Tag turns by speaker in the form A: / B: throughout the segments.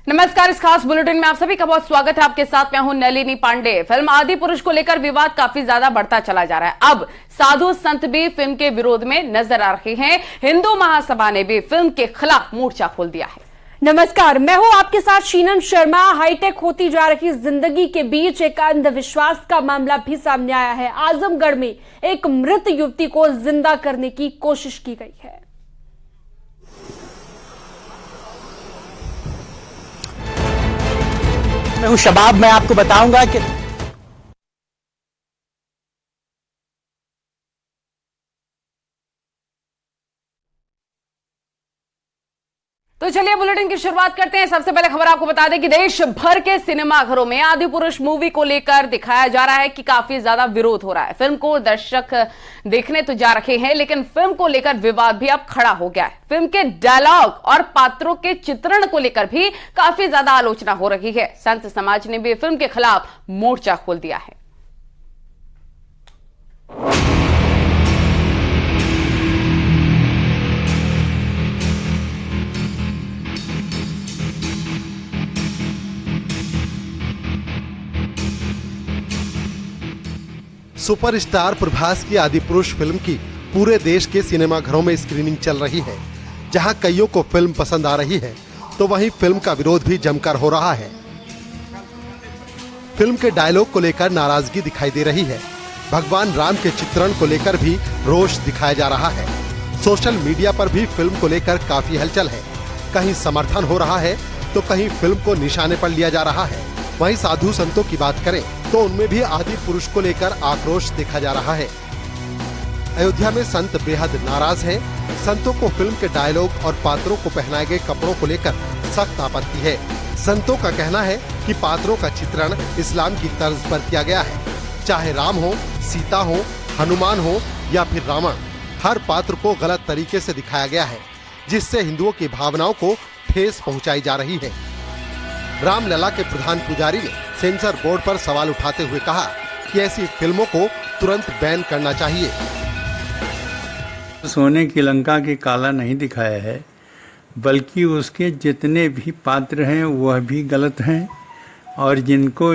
A: नमस्कार। इस खास बुलेटिन में आप सभी का बहुत स्वागत है। आपके साथ मैं हूं नलिनी पांडे। फिल्म आदि पुरुष को लेकर विवाद काफी ज्यादा बढ़ता चला जा रहा है। अब साधु संत भी फिल्म के विरोध में नजर आ रहे हैं। हिंदू महासभा ने भी फिल्म के खिलाफ मोर्चा खोल दिया है।
B: नमस्कार, मैं हूं आपके साथ शीनम शर्मा। हाईटेक होती जा रही जिंदगी के बीच एक अंधविश्वास का मामला भी सामने आया है। आजमगढ़ में एक मृत युवती को जिंदा करने की कोशिश की गई है।
C: मैं हूं शबाब। मैं आपको बताऊंगा कि
A: तो चलिए बुलेटिन की शुरुआत करते हैं। सबसे पहले खबर आपको बता दें कि देश भर के सिनेमाघरों में आदि पुरुष मूवी को लेकर दिखाया जा रहा है कि काफी ज्यादा विरोध हो रहा है। फिल्म को दर्शक देखने तो जा रहे हैं, लेकिन फिल्म को लेकर विवाद भी अब खड़ा हो गया है। फिल्म के डायलॉग और पात्रों के चित्रण को लेकर भी काफी ज्यादा आलोचना हो रही है। संत समाज ने भी फिल्म के खिलाफ मोर्चा खोल दिया है।
D: सुपरस्टार प्रभास की आदि पुरुष फिल्म की पूरे देश के सिनेमाघरों में स्क्रीनिंग चल रही है। जहां कईयों को फिल्म पसंद आ रही है, तो वहीं फिल्म का विरोध भी जमकर हो रहा है। फिल्म के डायलॉग को लेकर नाराजगी दिखाई दे रही है। भगवान राम के चित्रण को लेकर भी रोष दिखाया जा रहा है। सोशल मीडिया पर भी फिल्म को लेकर काफी हलचल है। कहीं समर्थन हो रहा है, तो कहीं फिल्म को निशाने पर लिया जा रहा है। वहीं साधु संतों की बात करें तो उनमें भी आदि पुरुष को लेकर आक्रोश देखा जा रहा है। अयोध्या में संत बेहद नाराज हैं। संतों को फिल्म के डायलॉग और पात्रों को पहनाए गए कपड़ों को लेकर सख्त आपत्ति है। संतों का कहना है कि पात्रों का चित्रण इस्लाम की तर्ज पर किया गया है। चाहे राम हो, सीता हो, हनुमान हो या फिर रावण, हर पात्र को गलत तरीके से दिखाया गया है, जिससे हिंदुओं की भावनाओं को ठेस पहुंचाई जा रही है। रामलला के प्रधान पुजारी ने सेंसर बोर्ड पर सवाल उठाते हुए कहा कि ऐसी फिल्मों को तुरंत बैन करना चाहिए।
E: सोने की लंका के काला नहीं दिखाया है, बल्कि उसके जितने भी पात्र हैं वह भी गलत हैं। और जिनको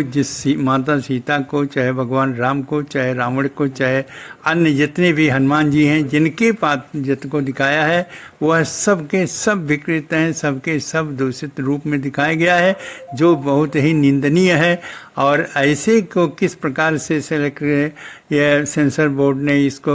E: माता सीता को, चाहे भगवान राम को, चाहे रावण को, चाहे अन्य जितने भी हनुमान जी हैं, जिनके पात्र जिनको दिखाया है वह सब के सब विकृत हैं, सबके सब दूषित रूप में दिखाया गया है, जो बहुत ही निंदनीय है। और ऐसे को किस प्रकार से सेलेक्ट यह सेंसर बोर्ड ने इसको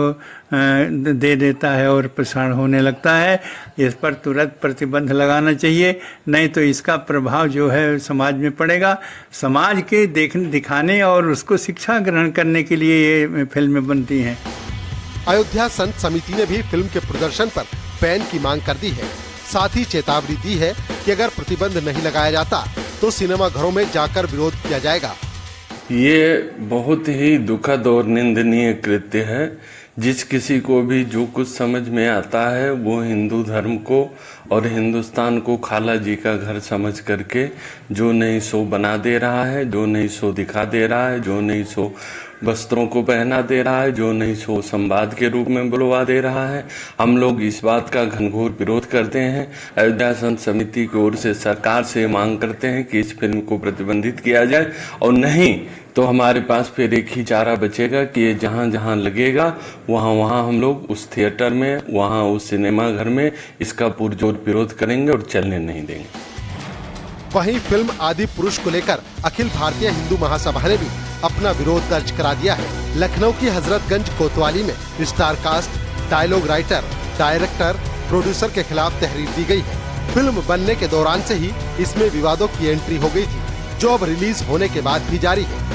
E: दे देता है और प्रसारण होने लगता है, इस पर तुरंत प्रतिबंध लगाना चाहिए। नहीं तो इसका प्रभाव जो है समाज में पड़ेगा। समाज के दिखाने और उसको शिक्षा ग्रहण करने के लिए ये फिल्में बनती हैं।
D: अयोध्या संत समिति ने भी फिल्म के प्रदर्शन पर बैन की मांग कर दी है। साथ ही चेतावनी दी है कि अगर प्रतिबंध नहीं लगाया जाता तो सिनेमा घरों में जाकर विरोध किया जाएगा।
F: ये बहुत ही दुखद और निंदनीय कृत्य है। जिस किसी को भी जो कुछ समझ में आता है वो हिंदू धर्म को और हिंदुस्तान को खाला जी का घर समझ करके जो नहीं सो बना दे रहा है, जो नहीं सो दिखा दे रहा है, जो नहीं सो वस्त्रों को पहना दे रहा है, जो नहीं सो संवाद के रूप में बुलवा दे रहा है। हम लोग इस बात का घनघोर विरोध करते हैं। अयोध्या संत समिति की ओर से सरकार से मांग करते हैं कि इस फिल्म को प्रतिबंधित किया जाए, और नहीं तो हमारे पास फिर एक ही चारा बचेगा कि ये जहाँ जहाँ लगेगा वहाँ वहाँ हम लोग उस थिएटर में, वहाँ उस सिनेमा घर में इसका पुरजोर विरोध करेंगे और चलने नहीं देंगे।
D: वहीं फिल्म आदि पुरुष को लेकर अखिल भारतीय हिंदू महासभा ने भी अपना विरोध दर्ज करा दिया है। लखनऊ की हजरतगंज कोतवाली में star cast, dialogue writer, director, producer के खिलाफ तहरीर दी गई है। फिल्म बनने के दौरान से ही इसमें विवादों की एंट्री हो गई थी, जो अब रिलीज होने के बाद भी जारी है।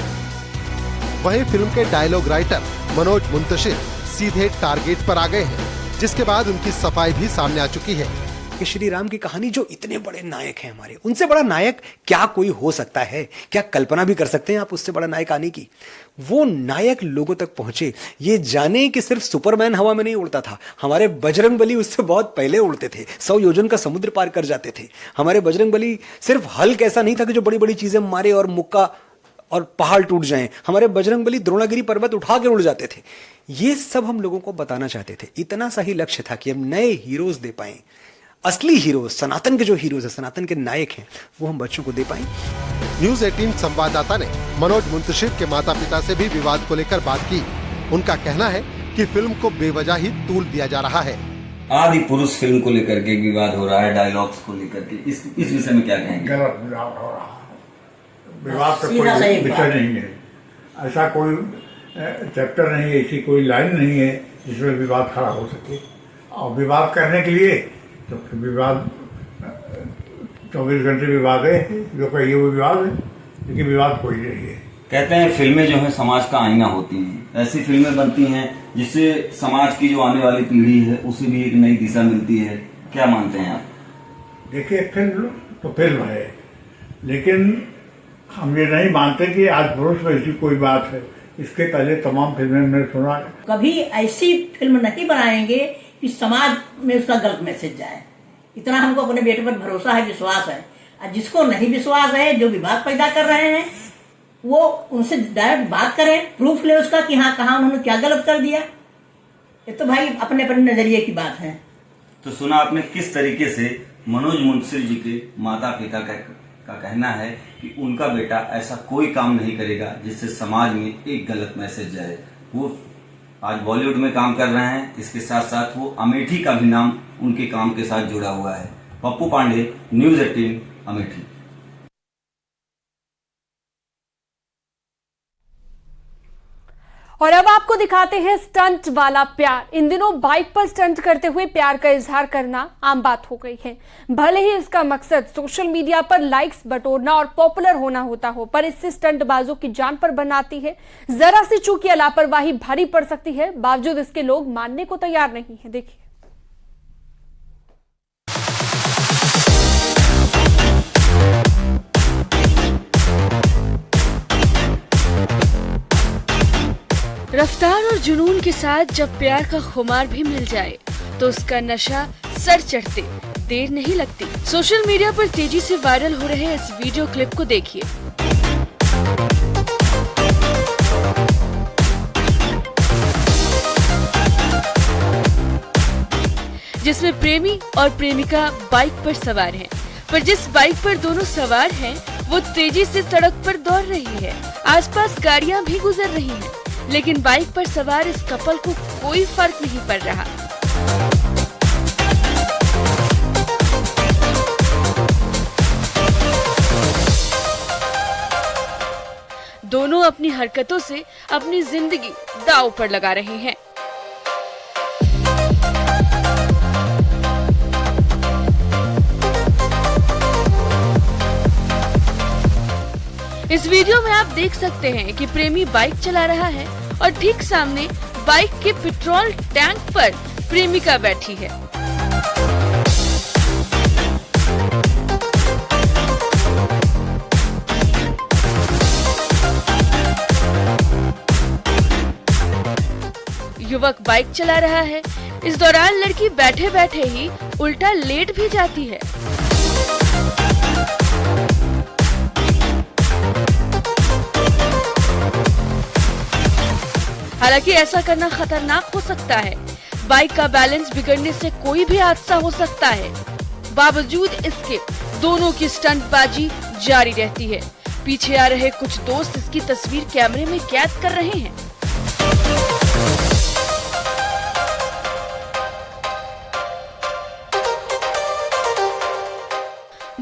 D: वहीं फिल्म के डायलॉग राइटर मनोज मुंतशिर सीधे टारगेट पर आ गए हैं, जिसके बाद उनकी सफाई भी सामने आ चुकी है
C: कि श्री राम की कहानी जो इतने बड़े नायक हैं हमारे, उनसे बड़ा नायक क्या कोई हो सकता है? क्या कल्पना भी कर सकते हैं आप उससे बड़ा नायक आने की? वो नायक लोगों तक पहुंचे, ये जाने कि सिर्फ सुपरमैन हवा में नहीं उड़ता था, हमारे बजरंगबली उससे बहुत पहले उड़ते थे, 100 योजन का समुद्र पार कर जाते थे। हमारे बजरंगबली सिर्फ हल्क ऐसा नहीं था कि जो बड़ी बड़ी चीजें मारे और मुक्का और पहाड़ टूट जाएं। हमारे बजरंगबली द्रोणागिरी पर्वत उठा के उड़ जाते थे। ये सब हम लोगों को बताना चाहते थे। इतना सा ही लक्ष्य था कि हम नए हीरोज दे पाएं। असली हीरो, सनातन के जो हीरोज है, सनातन के नायक हैं, वो हम बच्चों को दे पाएं।
D: न्यूज 18 संवाददाता ने मनोज मुंतशिर के माता पिता से भी विवाद को लेकर बात की। उनका कहना है कि फिल्म को बेवजह ही तूल दिया जा रहा है।
G: आदि पुरुष फिल्म को लेकर के विवाद हो रहा है, डायलॉग्स को लेकर के, इस विषय में क्या कहेंगे?
H: गलत विवाद हो रहा है। विवाद का कोई विषय नहीं है, ऐसा कोई चैप्टर नहीं है, ऐसी कोई लाइन नहीं है जिसमें विवाद खड़ा हो सके। और विवाद करने के लिए तो विवाद 24 घंटे विवाद है, जो कहिए वो विवाद है, लेकिन विवाद कोई नहीं है।
G: कहते हैं फिल्में जो है समाज का आईना होती हैं, ऐसी फिल्में बनती हैं जिससे समाज की जो आने वाली पीढ़ी है उसे भी एक नई दिशा मिलती है, क्या मानते हैं आप?
H: देखिए, फिल्म तो फिल्म है, लेकिन हम ये नहीं मानते कि आज पुरुष में ऐसी कोई बात है। इसके पहले तमाम फिल्में मैंने सुना है।
I: कभी ऐसी फिल्म नहीं बनाएंगे कि समाज में उसका गलत मैसेज जाए। इतना हमको अपने बेटे पर भरोसा है, विश्वास है। और जिसको नहीं विश्वास है, जो विवाद पैदा कर रहे हैं, वो उनसे डायरेक्ट बात करें, प्रूफ ले उसका कि हाँ कहाँ उन्होंने क्या गलत कर दिया। ये तो भाई अपने अपने नजरिए की बात है।
G: तो सुना आपने किस तरीके से मनोज मुंतशिर जी के माता पिता का कहना है कि उनका बेटा ऐसा कोई काम नहीं करेगा जिससे समाज में एक गलत मैसेज जाए। वो आज बॉलीवुड में काम कर रहे हैं, इसके साथ साथ वो अमेठी का भी नाम उनके काम के साथ जुड़ा हुआ है। पप्पू पांडे, न्यूज 18, अमेठी।
B: और अब आपको दिखाते हैं स्टंट वाला प्यार। इन दिनों बाइक पर स्टंट करते हुए प्यार का इजहार करना आम बात हो गई है। भले ही इसका मकसद सोशल मीडिया पर लाइक्स बटोरना और पॉपुलर होना होता हो, पर इससे स्टंटबाजों की जान पर बन आती है। जरा सी चूक या लापरवाही भारी पड़ सकती है, बावजूद इसके लोग मानने को तैयार नहीं है। देखिए,
J: रफ्तार और जुनून के साथ जब प्यार का खुमार भी मिल जाए तो उसका नशा सर चढ़ते देर नहीं लगती। सोशल मीडिया पर तेजी से वायरल हो रहे इस वीडियो क्लिप को देखिए। जिसमें प्रेमी और प्रेमिका बाइक पर सवार हैं, पर जिस बाइक पर दोनों सवार हैं वो तेजी से सड़क पर दौड़ रही है। आसपास गाड़ियां भी गुजर रही हैं, लेकिन बाइक पर सवार इस कपल को कोई फर्क नहीं पड़ रहा। दोनों अपनी हरकतों से अपनी जिंदगी दांव पर लगा रहे हैं। इस वीडियो में आप देख सकते हैं कि प्रेमी बाइक चला रहा है और ठीक सामने बाइक के पेट्रोल टैंक पर प्रेमिका बैठी है। युवक बाइक चला रहा है, इस दौरान लड़की बैठे बैठे ही उल्टा लेट भी जाती है। हालांकि ऐसा करना खतरनाक हो सकता है। बाइक का बैलेंस बिगड़ने से कोई भी हादसा हो सकता है। बावजूद इसके दोनों की स्टंटबाजी जारी रहती है। पीछे आ रहे कुछ दोस्त इसकी तस्वीर कैमरे में कैद कर रहे हैं।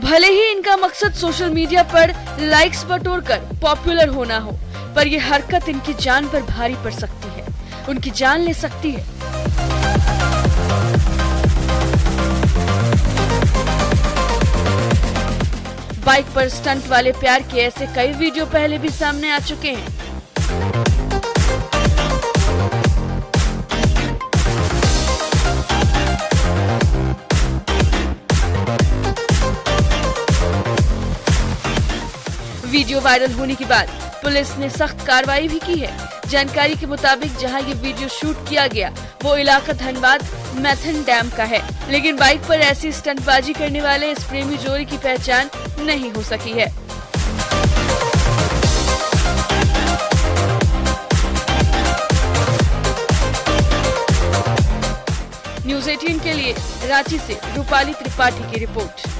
J: भले ही इनका मकसद सोशल मीडिया पर लाइक्स बटोरकर पॉपुलर होना हो, पर यह हरकत इनकी जान पर भारी पड़ सकती है, उनकी जान ले सकती है। बाइक पर स्टंट वाले प्यार के ऐसे कई वीडियो पहले भी सामने आ चुके हैं। वीडियो वायरल होने के बाद पुलिस ने सख्त कार्रवाई भी की है। जानकारी के मुताबिक जहां ये वीडियो शूट किया गया वो इलाका धनबाद मैथन डैम का है, लेकिन बाइक पर ऐसी स्टंटबाजी करने वाले इस प्रेमी जोड़ी की पहचान नहीं हो सकी है। न्यूज न्यूज 18 के लिए रांची से रूपाली त्रिपाठी की रिपोर्ट।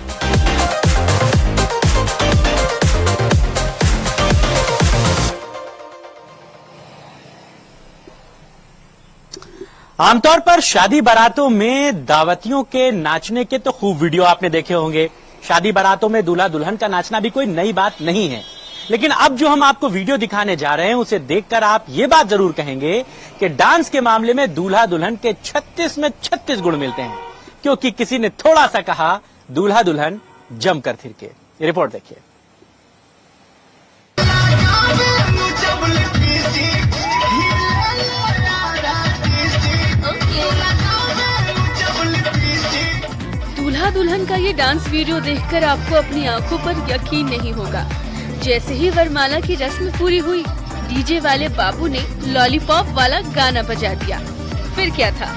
K: आमतौर पर शादी बारातों में दावतियों के नाचने के तो खूब वीडियो आपने देखे होंगे। शादी बारातों में दूल्हा दुल्हन का नाचना भी कोई नई बात नहीं है, लेकिन अब जो हम आपको वीडियो दिखाने जा रहे हैं उसे देखकर आप ये बात जरूर कहेंगे कि डांस के मामले में दूल्हा दुल्हन के 36 में 36 गुण मिलते हैं, क्योंकि किसी ने थोड़ा सा कहा दूल्हा दुल्हन जमकर थिरके। रिपोर्ट देखिए।
J: दूल्हा दुल्हन का ये डांस वीडियो देखकर आपको अपनी आंखों पर यकीन नहीं होगा। जैसे ही वरमाला की रस्म पूरी हुई, डीजे वाले बाबू ने लॉलीपॉप वाला गाना बजा दिया। फिर क्या था,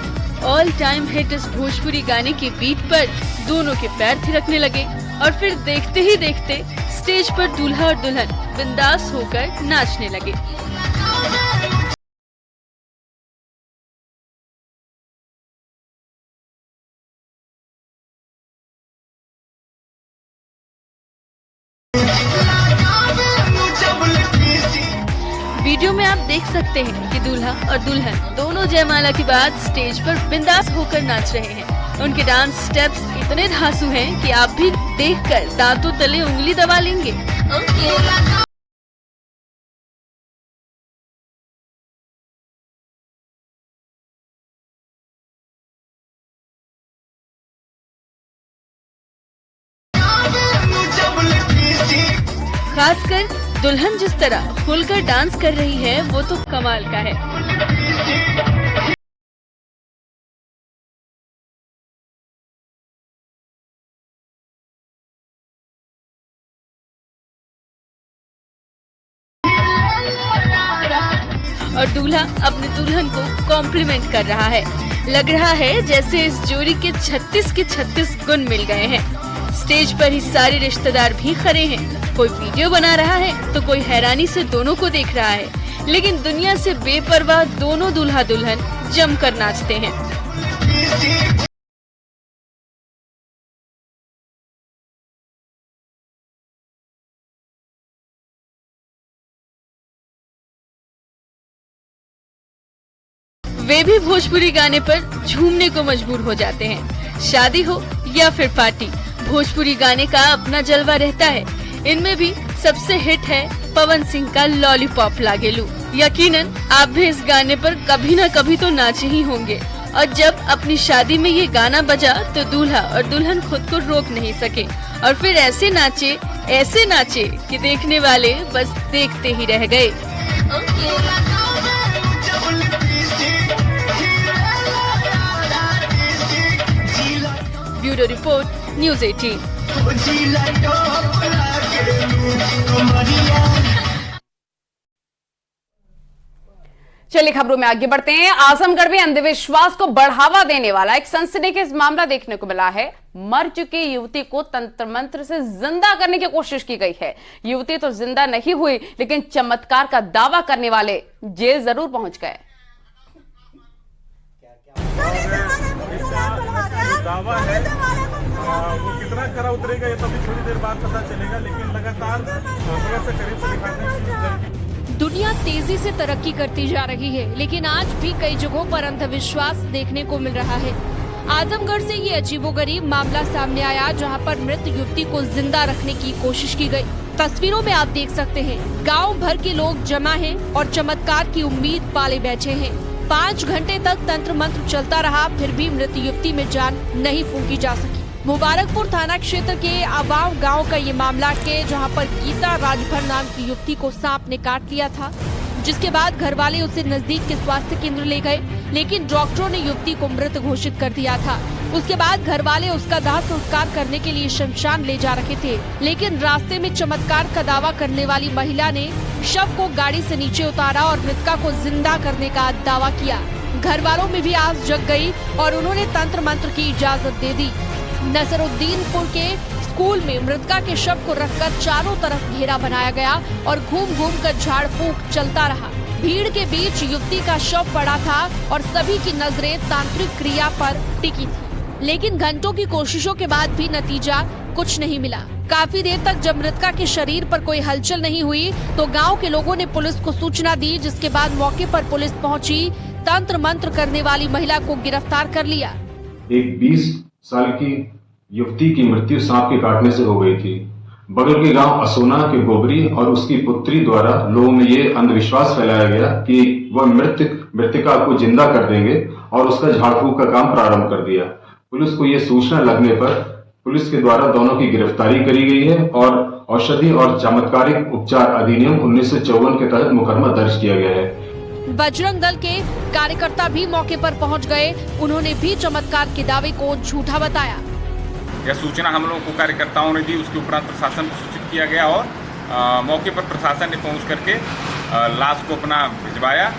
J: ऑल टाइम हिट इस भोजपुरी गाने के बीट पर दोनों के पैर थिरकने लगे और फिर देखते ही देखते स्टेज पर दूल्हा और दुल्हन बिंदास होकर नाचने लगे। वीडियो में आप देख सकते हैं कि दूल्हा और दुल्हन दोनों जयमाला के बाद स्टेज पर बिंदास होकर नाच रहे हैं। उनके डांस स्टेप्स इतने धांसू हैं कि आप भी देखकर दांतों तले उंगली दबा लेंगे। खासकर दुल्हन जिस तरह खुलकर डांस कर रही है वो तो कमाल का है। और दूल्हा अपने दुल्हन को कॉम्प्लीमेंट कर रहा है। लग रहा है जैसे इस जोड़ी के 36 के 36 गुण मिल गए हैं। स्टेज पर ही सारे रिश्तेदार भी खड़े हैं। कोई वीडियो बना रहा है तो कोई हैरानी से दोनों को देख रहा है, लेकिन दुनिया से बेपरवाह दोनों दूल्हा दुल्हन जमकर नाचते हैं। वे भी भोजपुरी गाने पर झूमने को मजबूर हो जाते हैं। शादी हो या फिर पार्टी, भोजपुरी गाने का अपना जलवा रहता है। इनमें भी सबसे हिट है पवन सिंह का लॉलीपॉप लागेलू। यकीनन आप भी इस गाने पर कभी न कभी तो नाचे ही होंगे। और जब अपनी शादी में ये गाना बजा तो दूल्हा और दुल्हन खुद को रोक नहीं सके और फिर ऐसे नाचे कि देखने वाले बस देखते ही रह गए। Bureau report, news 18।
A: चलिए खबरों में आगे बढ़ते हैं। आजमगढ़ में अंधविश्वास को बढ़ावा देने वाला एक सनसनीखेज मामला देखने को मिला है। मर चुकी युवती को तंत्र मंत्र से जिंदा करने की कोशिश की गई है। युवती तो जिंदा नहीं हुई, लेकिन चमत्कार का दावा करने वाले जेल जरूर पहुंच गए।
L: दावा है वो कितना खरा उतरेगा ये तो अभी थोड़ी देर बाद पता चलेगा, लेकिन लगातार से करीब से दिखाने।
B: दुनिया तेजी से तरक्की करती जा रही है, लेकिन आज भी कई जगहों पर अंधविश्वास देखने को मिल रहा है। आजमगढ़ से ये अजीबोगरीब मामला सामने आया, जहां पर मृत युवती को जिंदा रखने की कोशिश की गई। तस्वीरों में आप देख सकते हैं, गांव भर के लोग जमा हैं और चमत्कार की उम्मीद पाले बैठे हैं। 5 घंटे तक तंत्र मंत्र चलता रहा, फिर भी मृत युवती में जान नहीं फूंकी जा सकी। मुबारकपुर थाना क्षेत्र के अवाव गांव का ये मामला है, जहां पर गीता राजभर नाम की युवती को सांप ने काट लिया था, जिसके बाद घर वाले उसे नजदीक के स्वास्थ्य केंद्र ले गए, लेकिन डॉक्टरों ने युवती को मृत घोषित कर दिया था। उसके बाद घर वाले उसका दाह संस्कार करने के लिए शमशान ले जा रहे थे, लेकिन रास्ते में चमत्कार का दावा करने वाली महिला ने शव को गाड़ी से नीचे उतारा और मृतका को जिंदा करने का दावा किया। घर वालों में भी आस जग गई और उन्होंने तंत्र मंत्र की इजाजत दे दी। नसरुद्दीनपुर के स्कूल में मृतका के शव को रखकर चारों तरफ घेरा बनाया गया और घूम घूम कर झाड़ फूंक चलता रहा। भीड़ के बीच युवती का शव पड़ा था और सभी की नजरें तांत्रिक क्रिया पर टिकी थी, लेकिन घंटों की कोशिशों के बाद भी नतीजा कुछ नहीं मिला। काफी देर तक जब मृतका के शरीर पर कोई हलचल नहीं हुई तो गांव के लोगों ने पुलिस को सूचना दी, जिसके बाद मौके पर पुलिस पहुंची, तंत्र मंत्र करने वाली महिला को गिरफ्तार कर लिया।
M: एक 20 साल की युवती की मृत्यु सांप के काटने से हो गई थी। बगल के गांव असोना के गोबरी और उसकी पुत्री द्वारा लोगों में ये अंधविश्वास फैलाया गया कि वह मृतिका को जिंदा कर देंगे और उसका झाड़ फूंक का काम प्रारंभ कर दिया। पुलिस को यह सूचना लगने पर पुलिस के द्वारा दोनों की गिरफ्तारी करी गई है और औषधि और चमत्कारिक उपचार अधिनियम 1954 के तहत मुकदमा दर्ज किया गया है।
B: बजरंग दल के कार्यकर्ता भी मौके पर पहुंच गए। उन्होंने भी चमत्कार के दावे को झूठा बताया।
L: यह सूचना हम लोगों को कार्यकर्ताओं ने दी, उसके उपरांत प्रशासन को सूचित किया गया और मौके पर प्रशासन ने पहुंच करके लाश को अपना भिजवाया,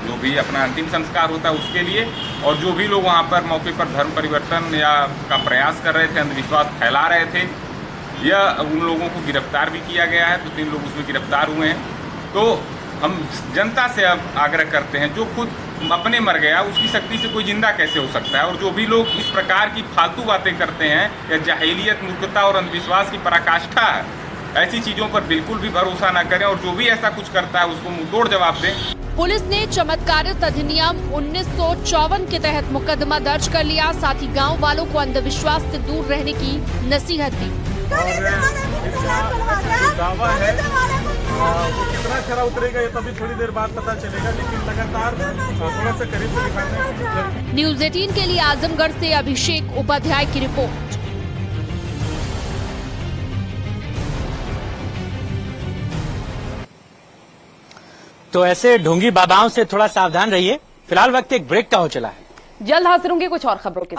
L: जो भी अपना अंतिम संस्कार होता है उसके लिए। और जो भी लोग वहां पर मौके पर धर्म परिवर्तन या का प्रयास कर रहे थे, अंधविश्वास फैला रहे थे, यह उन लोगों को गिरफ्तार भी किया गया है। 2-3 लोग उसमें गिरफ्तार हुए हैं। तो हम जनता से अब आग्रह करते हैं, जो खुद अपने मर गया उसकी शक्ति से कोई जिंदा कैसे हो सकता है। और जो भी लोग इस प्रकार की फालतू बातें करते हैं या जाहिलियत, मूर्खता और अंधविश्वास की पराकाष्ठा है, ऐसी चीजों पर बिल्कुल भी भरोसा न करें और जो भी ऐसा कुछ करता है उसको मुंहतोड़ जवाब दें।
B: पुलिस ने चमत्कारित अधिनियम 1954 के तहत मुकदमा दर्ज कर लिया, साथ ही गांव वालों को अंधविश्वास से दूर रहने की नसीहत दी।
L: दावा है वो कितना खरा उतरेगा ये तभी थोड़ी देर बाद पता चलेगा, लेकिन लगातार थोड़ा सा करीब से दिखाने।
B: न्यूज़ 18 के लिए आजमगढ़ से अभिषेक उपाध्याय की रिपोर्ट।
K: तो ऐसे ढोंगी बाबाओं से थोड़ा सावधान रहिए। फिलहाल वक्त एक ब्रेक का हो चला है।
A: जल्द हाजिर होंगे कुछ और खबरों के